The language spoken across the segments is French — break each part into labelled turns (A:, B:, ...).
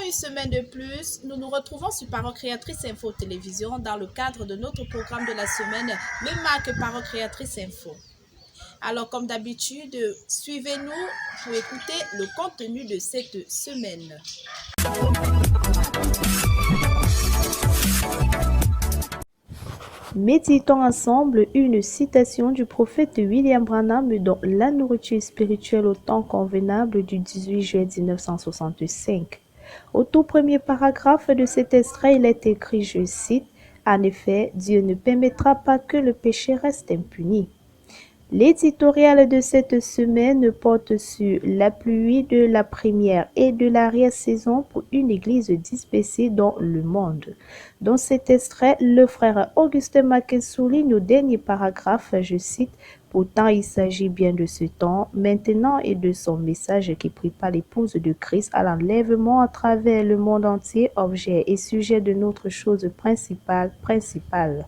A: une semaine de plus, nous nous retrouvons sur Parole Créatrice Info Télévision dans le cadre de notre programme de la semaine, le Marque Parole Créatrice Info. Alors, comme d'habitude, suivez-nous pour écouter le contenu de cette semaine.
B: Méditons ensemble une citation du prophète William Branham dans La nourriture spirituelle au temps convenable du 18 juillet 1965. Au tout premier paragraphe de cet extrait, il est écrit, je cite, « En effet, Dieu ne permettra pas que le péché reste impuni. » L'éditorial de cette semaine porte sur l'appui de la première et de l'arrière-saison pour une église dispersée dans le monde. Dans cet extrait, le frère Augustin Maquet souligne au dernier paragraphe, je cite, « Pourtant il s'agit bien de ce temps, maintenant et de son message qui prépare l'épouse de Christ à l'enlèvement à travers le monde entier, objet et sujet de notre chose principale. »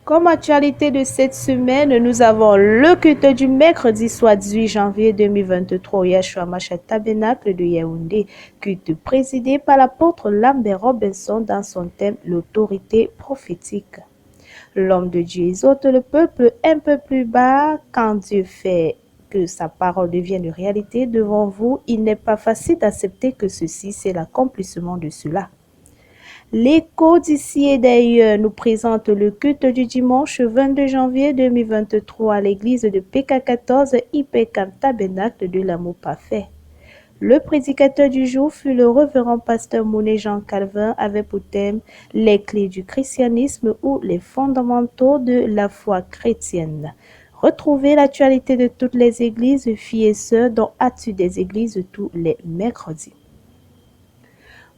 B: Comme actualité de cette semaine, nous avons le culte du mercredi soit 18 janvier 2023 au Yeshua Mashiach Tabernacle de Yaoundé, culte présidé par l'apôtre Lambert Robinson dans son thème « L'autorité prophétique ». L'homme de Dieu exhorte le peuple un peu plus bas quand Dieu fait que sa parole devienne réalité devant vous. Il n'est pas facile d'accepter que ceci, c'est l'accomplissement de cela. L'écho d'ici et d'ailleurs nous présente le culte du dimanche 22 janvier 2023 à l'église de PK14 IPCAM Tabernacle de l'Amour Parfait. Le prédicateur du jour fut le révérend pasteur Monet Jean Calvin avec pour thème « Les clés du christianisme ou les fondamentaux de la foi chrétienne ». Retrouvez l'actualité de toutes les églises, filles et sœurs, dans Actu des églises tous les mercredis.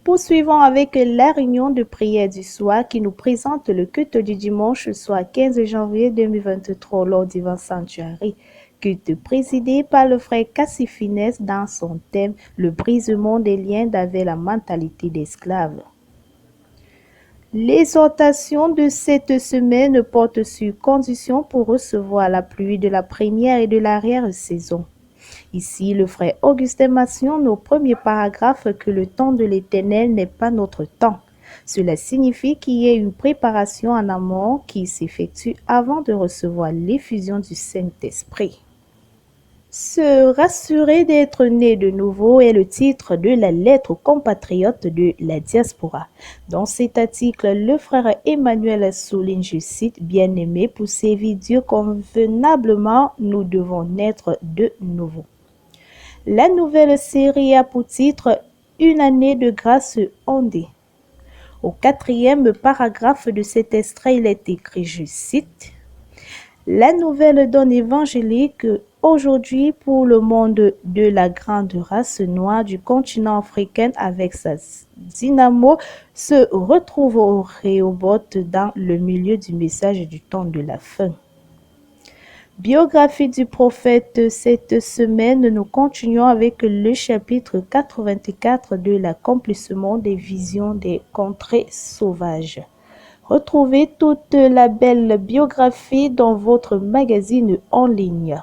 B: Poursuivons avec la réunion de prière du soir qui nous présente le culte du dimanche soit 15 janvier 2023 au Lord Divine Sanctuary. Culte présidé par le frère Cassie Finesse dans son thème « Le brisement des liens avec la mentalité d'esclave ». L'exhortation de cette semaine porte sur conditions pour recevoir la pluie de la première et de l'arrière-saison. Ici, le frère Augustin mentionne au premier paragraphe que le temps de l'Éternel n'est pas notre temps. Cela signifie qu'il y a une préparation en amont qui s'effectue avant de recevoir l'effusion du Saint-Esprit. Se rassurer d'être né de nouveau est le titre de la lettre aux compatriotes de la diaspora. Dans cet article, le frère Emmanuel souligne, je cite, « Bien-aimés, pour servir Dieu convenablement, nous devons naître de nouveau. » La nouvelle série a pour titre « Une année de grâce ondée ». Au quatrième paragraphe de cet extrait, il est écrit, je cite, « La nouvelle donne évangélique aujourd'hui pour le monde de la grande race noire du continent africain avec sa dynamo se retrouve au Rehoboth dans le milieu du message du temps de la fin. » Biographie du prophète cette semaine, nous continuons avec le chapitre 84 de l'accomplissement des visions des contrées sauvages. Retrouvez toute la belle biographie dans votre magazine en ligne.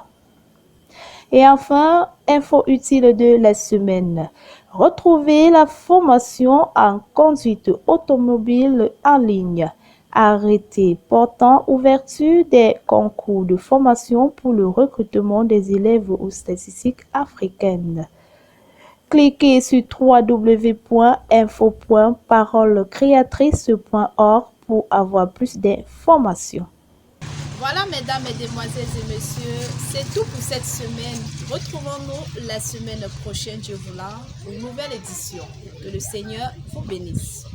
B: Et enfin, info utile de la semaine. Retrouvez la formation en conduite automobile en ligne. Arrêté portant ouverture des concours de formation pour le recrutement des élèves aux statistiques africaines. Cliquez sur www.info.parolecreatrice.org pour avoir plus d'informations.
A: Voilà, mesdames, mesdemoiselles et messieurs, c'est tout pour cette semaine. Retrouvons-nous la semaine prochaine, Dieu voulant, pour une nouvelle édition. Que le Seigneur vous bénisse.